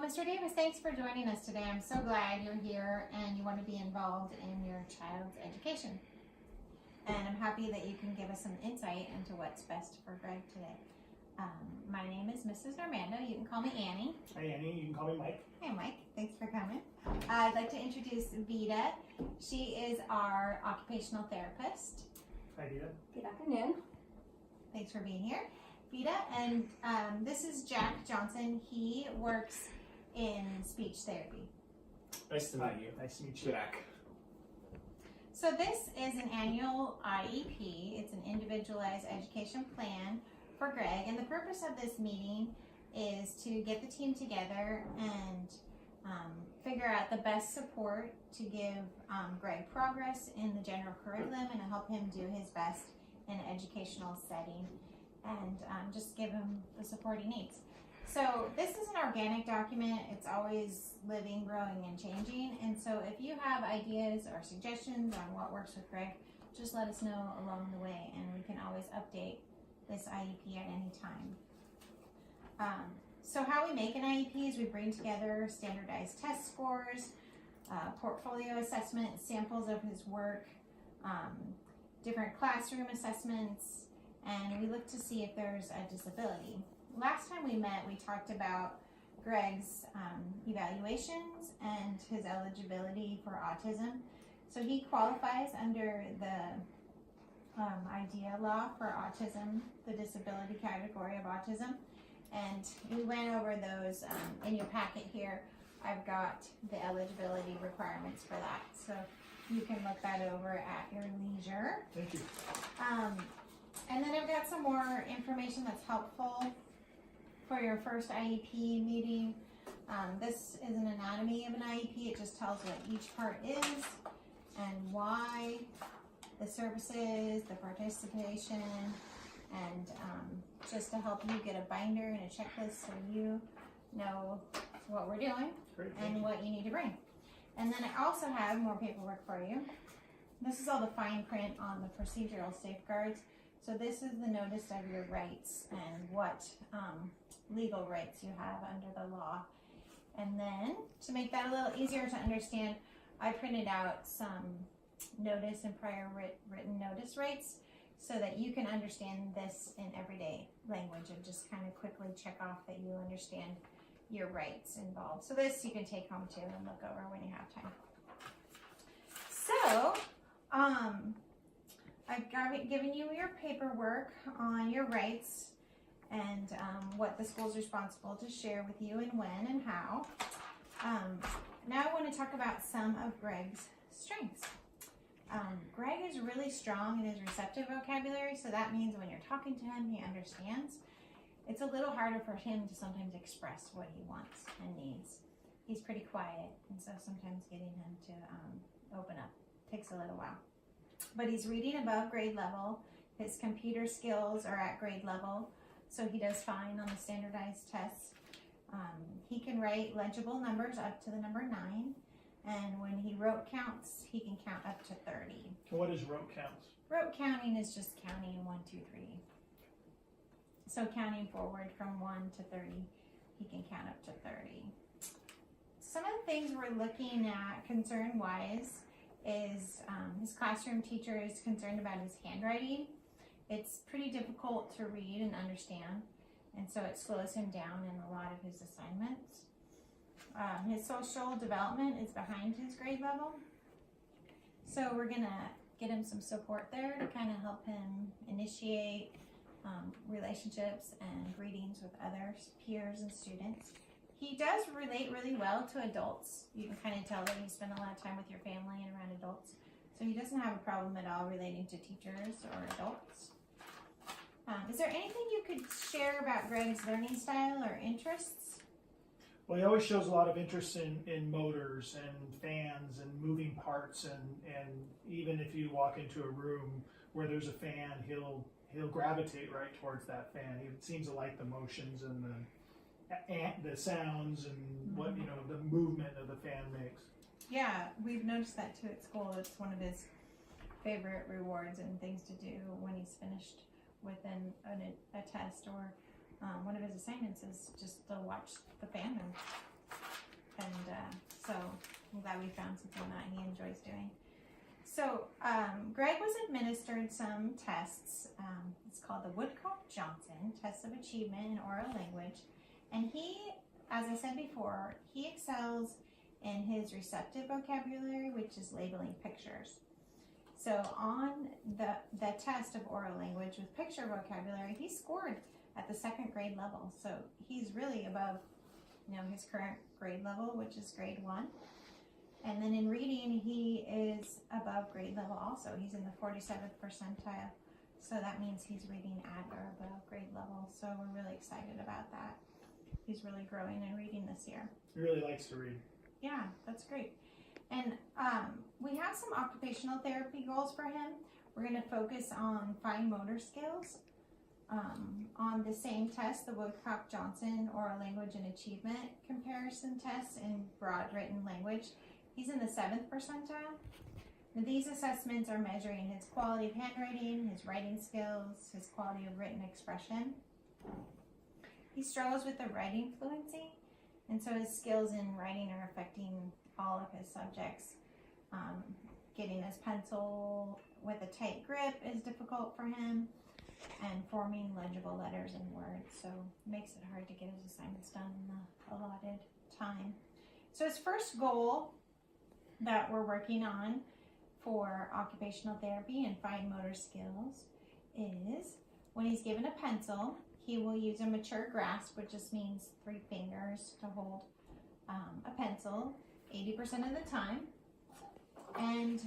Mr. Davis, thanks for joining us today. I'm so glad you're here and you want to be involved in your child's education. And I'm happy that you can give us some insight into what's best for Greg today. My name is Mrs. Armando. You can call me Annie. Hi Annie, you can call me Mike. Hey Mike, thanks for coming. I'd like to introduce Vita. She is our occupational therapist. Hi Vita. Good afternoon. Thanks for being here, Vita. And this is Jack Johnson. He works in speech therapy. Nice to meet you. Nice to meet you. Jack. So this is an annual IEP. It's an individualized education plan for Greg. And the purpose of this meeting is to get the team together and figure out the best support to give Greg progress in the general curriculum and to help him do his best in an educational setting and just give him the support he needs. So this is an organic document. It's always living, growing, and changing. And so if you have ideas or suggestions on what works with Greg, just let us know along the way and we can always update this IEP at any time. So how we make an IEP is we bring together standardized test scores, portfolio assessment, samples of his work, different classroom assessments, and we look to see if there's a disability. Last time we met, we talked about Greg's evaluations and his eligibility for autism. So he qualifies under the IDEA law for autism, the disability category of autism. And we went over those in your packet here. I've got the eligibility requirements for that. So you can look that over at your leisure. Thank you. And then I've got some more information that's helpful for your first IEP meeting. This is an anatomy of an IEP. It just tells what each part is and why, the services, the participation, and just to help you get a binder and a checklist so you know what we're doing. Great, and what you need to bring. And then I also have more paperwork for you. This is all the fine print on the procedural safeguards. So this is the notice of your rights and what legal rights you have under the law. And then to make that a little easier to understand, I printed out some notice and prior written notice rights so that you can understand this in everyday language and just kind of quickly check off that you understand your rights involved. So this you can take home too and look over when you have time. So, I've given you your paperwork on your rights and what the school's responsible to share with you and when and how. Now I want to talk about some of Greg's strengths. Greg is really strong in his receptive vocabulary, so that means when you're talking to him, he understands. It's a little harder for him to sometimes express what he wants and needs. He's pretty quiet, and so sometimes getting him to open up takes a little while. But he's reading above grade level. His computer skills are at grade level, so he does fine on the standardized tests. He can write legible numbers up to the number 9, and when he rote counts, he can count up to 30. What is rote counts? Rote counting is just counting 1, 2, 3. So counting forward from 1 to 30, he can count up to 30. Some of the things we're looking at concern-wise is his classroom teacher is concerned about his handwriting. It's pretty difficult to read and understand, and so it slows him down in a lot of his assignments. His social development is behind his grade level, so we're gonna get him some support there to kind of help him initiate relationships and greetings with others, peers, and students. He does relate really well to adults. You can kind of tell that you spend a lot of time with your family and around adults. So he doesn't have a problem at all relating to teachers or adults. Is there anything you could share about Greg's learning style or interests? Well, he always shows a lot of interest in motors and fans and moving parts, and even if you walk into a room where there's a fan, he'll gravitate right towards that fan. He seems to like the motions and the sounds and what, you know, the movement of the fan makes. Yeah, we've noticed that too at school. It's one of his favorite rewards and things to do when he's finished with a test or one of his assignments is just to watch the fan move. and so I'm glad we found something that he enjoys doing. So Greg was administered some tests. It's called the Woodcock-Johnson Test of Achievement in Oral Language, and he, as I said before, he excels in his receptive vocabulary, which is labeling pictures. So on the test of oral language with picture vocabulary, he scored at the 2nd grade level. So he's really above, his current grade level, which is grade 1. And then in reading, he is above grade level also. He's in the 47th percentile. So that means he's reading at or above grade level. So we're really excited about that. He's really growing in reading this year. He really likes to read. Yeah, that's great. And we have some occupational therapy goals for him. We're going to focus on fine motor skills. On the same test, the Woodcock-Johnson Oral Language and Achievement Comparison Test in Broad Written Language, he's in the 7th percentile. Now, these assessments are measuring his quality of handwriting, his writing skills, his quality of written expression. He struggles with the writing fluency, and so his skills in writing are affecting all of his subjects. Getting his pencil with a tight grip is difficult for him, and forming legible letters and words, so it makes it hard to get his assignments done in the allotted time. So his first goal that we're working on for occupational therapy and fine motor skills is when he's given a pencil, he will use a mature grasp, which just means 3 fingers to hold a pencil 80% of the time, and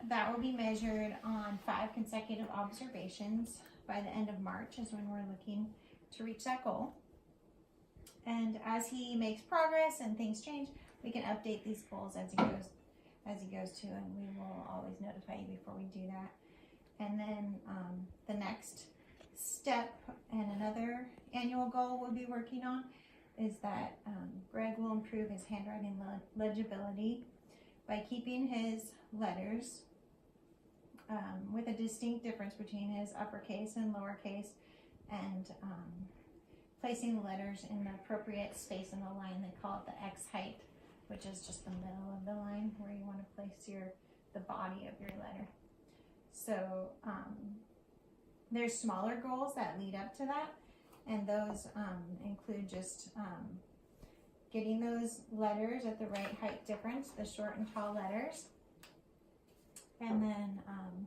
that will be measured on 5 consecutive observations. By the end of March is when we're looking to reach that goal. And as he makes progress and things change, we can update these goals as he goes to, and we will always notify you before we do that. And then the next step and another annual goal we'll be working on is that Greg will improve his handwriting legibility by keeping his letters with a distinct difference between his uppercase and lowercase, and placing the letters in the appropriate space in the line. They call it the X height, which is just the middle of the line where you want to place the body of your letter. So there's smaller goals that lead up to that, and those include just getting those letters at the right height difference, the short and tall letters. And then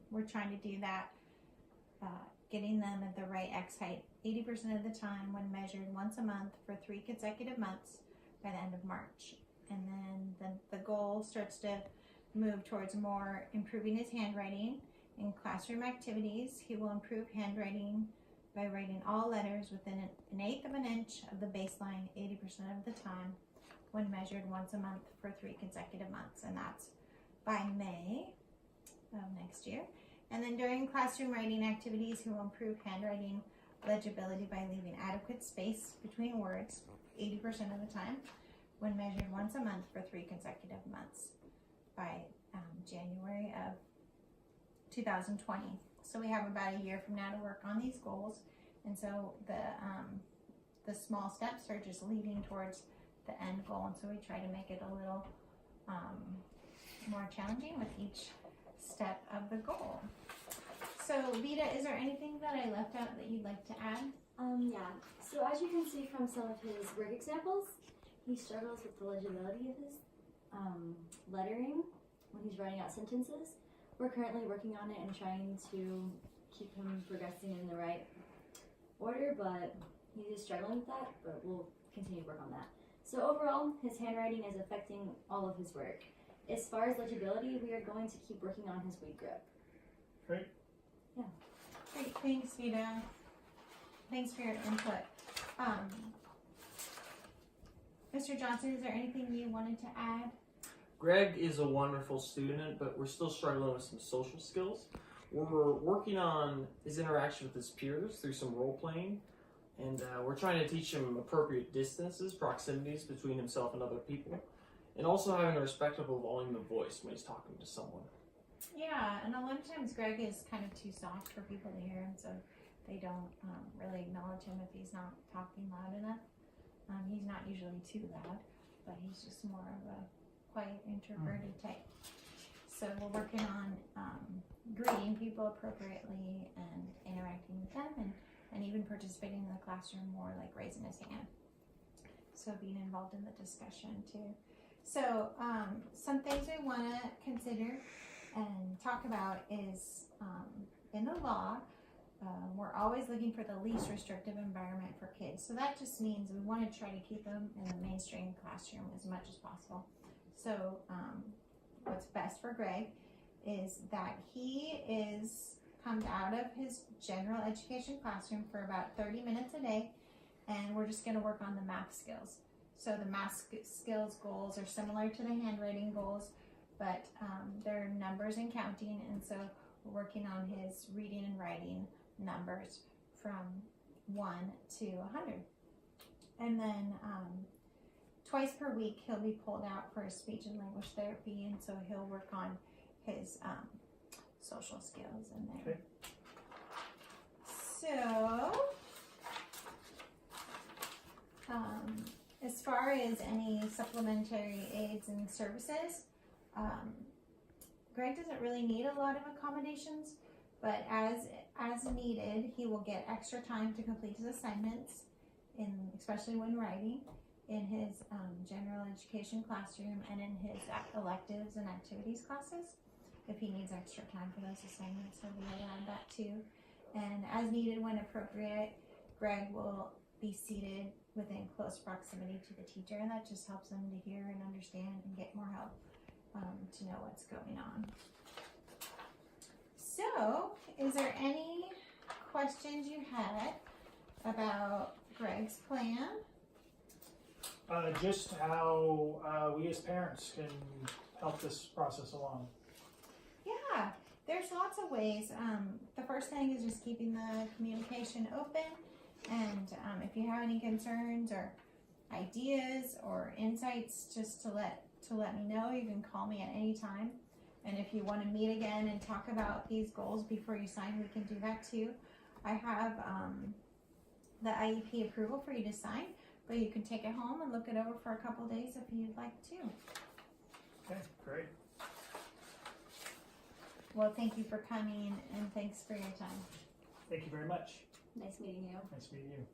we're trying to do that, getting them at the right X height 80% of the time when measured once a month for 3 consecutive months by the end of March. And then the goal starts to move towards more improving his handwriting. In classroom activities, he will improve handwriting by writing all letters within 1/8 of an inch of the baseline 80% of the time when measured once a month for 3 consecutive months. And that's by May of next year. And then during classroom writing activities, he will improve handwriting legibility by leaving adequate space between words 80% of the time when measured once a month for 3 consecutive months by January of 2020. So we have about a year from now to work on these goals, and so the small steps are just leading towards the end goal, and so we try to make it a little more challenging with each step of the goal. So Vita, is there anything that I left out that you'd like to add? Yeah. So as you can see from some of his work examples, he struggles with the legibility of his lettering when he's writing out sentences. We're currently working on it and trying to keep him progressing in the right order, but he is struggling with that, but we'll continue to work on that. So overall, his handwriting is affecting all of his work. As far as legibility, we are going to keep working on his weed grip. Great. Yeah. Great, thanks Vita. Thanks for your input. Mr. Johnson, is there anything you wanted to add? Greg is a wonderful student, but we're still struggling with some social skills. We're working on his interaction with his peers through some role playing, and we're trying to teach him appropriate distances, proximities between himself and other people, and also having a respectable volume of voice when he's talking to someone. Yeah, and a lot of times Greg is kind of too soft for people to hear, and so they don't really acknowledge him if he's not talking loud enough. He's not usually too loud, but he's just more of a quiet, introverted type. So we're working on greeting people appropriately and interacting with them, and even participating in the classroom more, like raising his hand. So being involved in the discussion too. So some things we want to consider and talk about is in the law, we're always looking for the least restrictive environment for kids. So that just means we want to try to keep them in the mainstream classroom as much as possible. So what's best for Greg is that he comes out of his general education classroom for about 30 minutes a day, and we're just going to work on the math skills. So the math skills goals are similar to the handwriting goals, but they're numbers and counting, and so we're working on his reading and writing numbers from 1 to 100. And then twice per week he'll be pulled out for his speech and language therapy, and so he'll work on his social skills in there. Okay. So as far as any supplementary aids and services, Greg doesn't really need a lot of accommodations, but as needed, he will get extra time to complete his assignments, especially when writing, in his general education classroom and in his electives and activities classes. If he needs extra time for those assignments, he'll be allowed that too. And as needed when appropriate, Greg will be seated within close proximity to the teacher, and that just helps them to hear and understand and get more help to know what's going on. So, is there any questions you had about Greg's plan? Just how we as parents can help this process along. Yeah, there's lots of ways. The first thing is just keeping the communication open, and if you have any concerns or ideas or insights, just to let me know. You can call me at any time, and if you want to meet again and talk about these goals before you sign, we can do that too. I have the IEP approval for you to sign, but you can take it home and look it over for a couple days if you'd like to. Okay, great. Well, thank you for coming, and thanks for your time. Thank you very much. Nice meeting you. Nice meeting you.